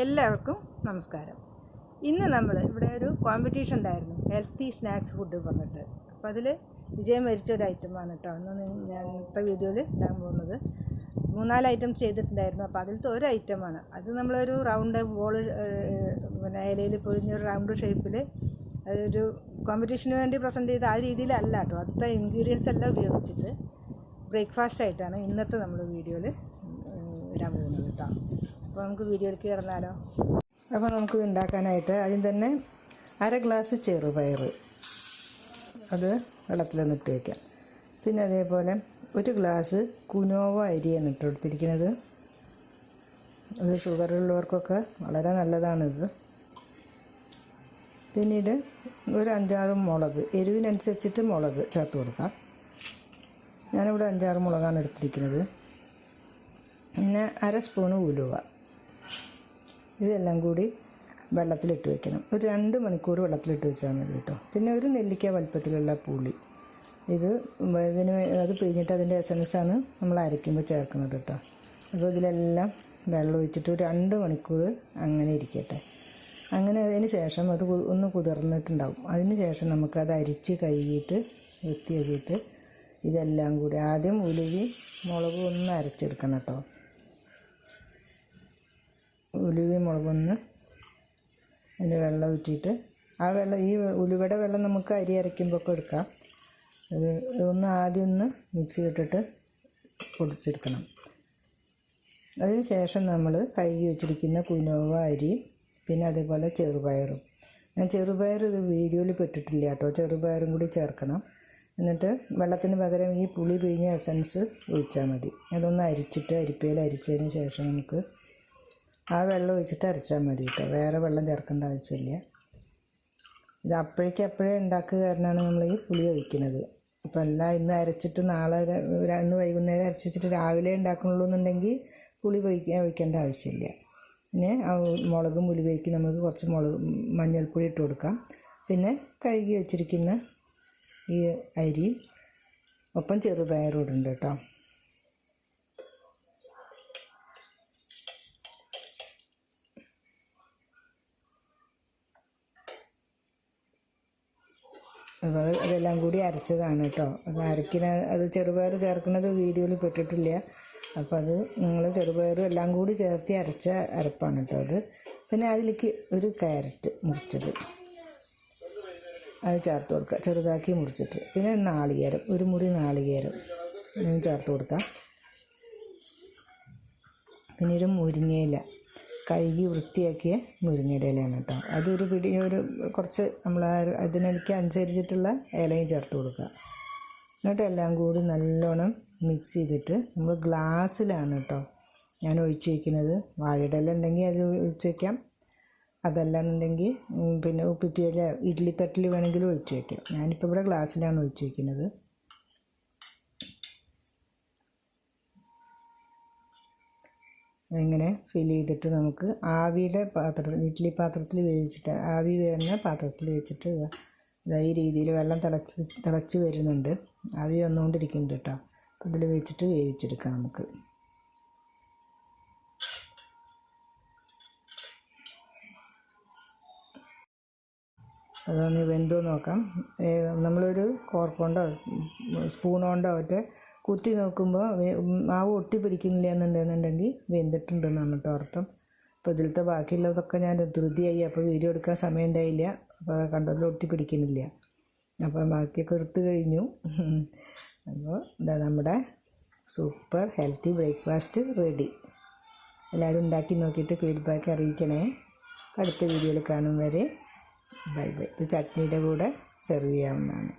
എല്ലാവർക്കും നമസ്കാരം. ഇന്ന് നമ്മൾ ഇവിടെ ഒരു കോമ്പറ്റീഷൻ ഉണ്ടായിരുന്നു, ഹെൽത്തി സ്നാക്സ് ഫുഡ് പറഞ്ഞിട്ട്. അപ്പോൾ അതിൽ വിജയം വരിച്ച ഒരു ഐറ്റമാണ് കേട്ടോ ഇന്ന് ഞാൻ ഇന്നത്തെ വീഡിയോയിൽ ഇടാൻ പോകുന്നത്. 3-4 ഐറ്റംസ് ചെയ്തിട്ടുണ്ടായിരുന്നു. അപ്പോൾ അതിലത്തെ ഒരു ഐറ്റമാണ് അത്. നമ്മളൊരു റൗണ്ട് ബോൾ, പിന്നെ ഇലയിൽ പൊതിഞ്ഞൊരു റൗണ്ട് ഷേപ്പിൽ അതൊരു കോമ്പറ്റീഷന് വേണ്ടി പ്രസൻറ്റ് ചെയ്ത ആ രീതിയിലല്ല കേട്ടോ. അടുത്ത ഇൻഗ്രീഡിയൻസ് എല്ലാം ഉപയോഗിച്ചിട്ട് ബ്രേക്ക്ഫാസ്റ്റ് ആയിട്ടാണ് ഇന്നത്തെ നമ്മൾ വീഡിയോയിൽ ഇടാൻ പോകുന്നത് കേട്ടോ. അപ്പോൾ നമുക്ക് വീഡിയോയിലേക്ക് കിടന്നാലോ. അപ്പോൾ നമുക്കിത് ഉണ്ടാക്കാനായിട്ട് ആദ്യം തന്നെ 1/2 ഗ്ലാസ് ചെറുപയർ അത് വെള്ളത്തിലൊന്നിട്ട് വയ്ക്കാം. പിന്നെ അതേപോലെ 1 ഗ്ലാസ് കുനോവ അരിയാണ് ഇട്ട് കൊടുത്തിരിക്കുന്നത്. അത് ഷുഗറുള്ളവർക്കൊക്കെ വളരെ നല്ലതാണിത്. പിന്നീട് ഒരു 5-6 മുളക്, എരിവിനനുസരിച്ചിട്ട് മുളക് ചേർത്ത് കൊടുക്കാം. ഞാനിവിടെ 5-6 മുളകാണ് എടുത്തിരിക്കുന്നത്. പിന്നെ 1/2 സ്പൂണ് ഉലുവ. ഇതെല്ലാം കൂടി വെള്ളത്തിലിട്ട് വെക്കണം. ഒരു 2 മണിക്കൂർ വെള്ളത്തിലിട്ട് വെച്ചാൽ മതി കേട്ടോ. പിന്നെ ഒരു നെല്ലിക്ക വലുപ്പത്തിലുള്ള പുളി, അത് പിഴിഞ്ഞിട്ട് അതിൻ്റെ എസൻസാണ് നമ്മൾ അരയ്ക്കുമ്പോൾ ചേർക്കുന്നത് കേട്ടോ. അപ്പോൾ ഇതിലെല്ലാം വെള്ളം ഒഴിച്ചിട്ട് ഒരു 2 മണിക്കൂർ അങ്ങനെ ഇരിക്കട്ടെ. അങ്ങനെ അതിന് ശേഷം അത് ഒന്ന് കുതിർന്നിട്ടുണ്ടാവും. അതിന് ശേഷം നമുക്കത് അരിച്ച് കഴുകിയിട്ട് വൃത്തിയാക്കിയിട്ട് ഇതെല്ലാം കൂടി ആദ്യം ഉലുവയും മുളകും ഒന്ന് അരച്ചെടുക്കണം കേട്ടോ. ഉലുവയും മുളകൊന്ന് അതിന് വെള്ളം ഊറ്റിയിട്ട് ആ വെള്ളം, ഈ ഉലുവയുടെ വെള്ളം നമുക്ക് അരി അരയ്ക്കുമ്പോൾ ഒക്കെ എടുക്കാം. അത് ഒന്ന് ആദ്യം ഒന്ന് മിക്സി ഇട്ടിട്ട് പൊടിച്ചെടുക്കണം. അതിന് ശേഷം നമ്മൾ കഴുകി വെച്ചിരിക്കുന്ന കുനോവ അരിയും പിന്നെ അതേപോലെ ചെറുപയറും. ഞാൻ ചെറുപയർ ഇത് വീഡിയോയിൽ പെട്ടിട്ടില്ല കേട്ടോ. ചെറുപയറും കൂടി ചേർക്കണം. എന്നിട്ട് വെള്ളത്തിന് പകരം ഈ പുളി പിഴിഞ്ഞ എസൻസ് ഒഴിച്ചാൽ മതി. അതൊന്ന് അരിച്ചിട്ട് അരിപ്പയിൽ അരിച്ചതിന് ശേഷം നമുക്ക് ആ വെള്ളം ഒഴിച്ചിട്ട് അരച്ചാൽ മതി കേട്ടോ. വേറെ വെള്ളം ചേർക്കേണ്ട ആവശ്യമില്ല. ഇത് അപ്പോഴേ ഉണ്ടാക്കുക കാരണമാണ് നമ്മൾ ഈ പുളി ഒഴിക്കുന്നത്. അപ്പോൾ എല്ലാം ഇന്ന് അരച്ചിട്ട് നാളെ ഇന്ന് വൈകുന്നേരം അരച്ച് വെച്ചിട്ട് രാവിലെ ഉണ്ടാക്കണുള്ളൂ എന്നുണ്ടെങ്കിൽ പുളി ഒഴിക്കേണ്ട ആവശ്യമില്ല. പിന്നെ ആ മുളകും ഉലുവയ്ക്ക് നമുക്ക് കുറച്ച് മഞ്ഞൾപ്പൊടി ഇട്ട് കൊടുക്കാം. പിന്നെ കഴുകി വെച്ചിരിക്കുന്ന ഈ അരിയും ഒപ്പം ചെറുപയറും ഇടുന്നുണ്ട് കേട്ടോ. അപ്പോൾ അതെല്ലാം കൂടി അരച്ചതാണ് കേട്ടോ. അത് ചെറുപയർ ചേർക്കുന്നത് വീഡിയോയിൽ പെട്ടിട്ടില്ല. അപ്പോൾ അത് നിങ്ങൾ ചെറുപയർ എല്ലാം കൂടി ചേർത്ത് അരച്ച അരപ്പാണ് കേട്ടോ അത്. പിന്നെ അതിലേക്ക് ഒരു ക്യാരറ്റ് മുറിച്ചത് അത് ചേർത്ത് കൊടുക്കുക, ചെറുതാക്കി മുറിച്ചിട്ട്. പിന്നെ നാളികേരം, ഒരു മുറി നാളികേരം ചേർത്ത് കൊടുക്കാം. പിന്നെ ഒരു മുരിങ്ങയില, കഴുകി വൃത്തിയാക്കിയ മുരിങ്ങയുടെ ഇലയാണ് കേട്ടോ. അതൊരു കുറച്ച് നമ്മൾ അതിനെനിക്ക് അനുസരിച്ചിട്ടുള്ള ഇലയും ചേർത്ത് കൊടുക്കുക. എന്നിട്ട് എല്ലാം കൂടി നല്ലോണം മിക്സ് ചെയ്തിട്ട് നമ്മൾ ഗ്ലാസ്സിലാണ് കേട്ടോ ഞാൻ ഒഴിച്ച് വയ്ക്കുന്നത്. വാഴയുടെ ഇല ഉണ്ടെങ്കിൽ അത് ഒഴിച്ച് വയ്ക്കാം. അതല്ലാന്നുണ്ടെങ്കിൽ പിന്നെ ഉപ്പിറ്റിയില ഇഡ്ഡലി തട്ടിൽ വേണമെങ്കിലും ഒഴിച്ച് വയ്ക്കാം. ഞാനിപ്പോൾ ഇവിടെ ഗ്ലാസ്സിലാണ് ഒഴിച്ച് വയ്ക്കുന്നത്. ഇങ്ങനെ ഫിൽ ചെയ്തിട്ട് നമുക്ക് ആവിയുടെ പാത്രത്തിൽ, ഇഡ്ഡലി പാത്രത്തിൽ വേവിച്ചിട്ട്, ആവി വരുന്ന പാത്രത്തിൽ വെച്ചിട്ട് ഈ രീതിയിൽ വെള്ളം തിളച്ച് വരുന്നുണ്ട്. ആവി വന്നുകൊണ്ടിരിക്കുന്നുണ്ട് കേട്ടോ. അപ്പോൾ ഇതിൽ വെച്ചിട്ട് വേവിച്ചെടുക്കാം നമുക്ക്. അതൊന്ന് വെന്തോ നോക്കാം. നമ്മളൊരു കോർക്കൊണ്ടോ സ്പൂൺ കൊണ്ടോ ഒറ്റ കുത്തി നോക്കുമ്പോൾ മാവ് ഒട്ടി പിടിക്കുന്നില്ല എന്നുണ്ടെന്നുണ്ടെങ്കിൽ വെന്തിട്ടുണ്ടെന്നാണ് കേട്ടോ അർത്ഥം. അപ്പോൾ ഇതിലത്തെ ബാക്കിയുള്ളതൊക്കെ ഞാൻ ധൃതിയായി, അപ്പോൾ വീഡിയോ എടുക്കാൻ സമയം ഉണ്ടായില്ല. അപ്പോൾ കണ്ടതിൽ ഒട്ടി പിടിക്കുന്നില്ല. അപ്പോൾ ബാക്കിയൊക്കെ എടുത്തു കഴിഞ്ഞു. അപ്പോൾ ഇതാ നമ്മുടെ സൂപ്പർ ഹെൽത്തി ബ്രേക്ക്ഫാസ്റ്റ് റെഡി. എല്ലാവരും ഉണ്ടാക്കി നോക്കിയിട്ട് ഫീഡ്ബാക്ക് അറിയിക്കണേ. അടുത്ത വീഡിയോയിൽ കാണും വരെ ബൈ ബൈ. ഇത് ചട്നിയുടെ കൂടെ സെർവ് ചെയ്യാവുന്നതാണ്.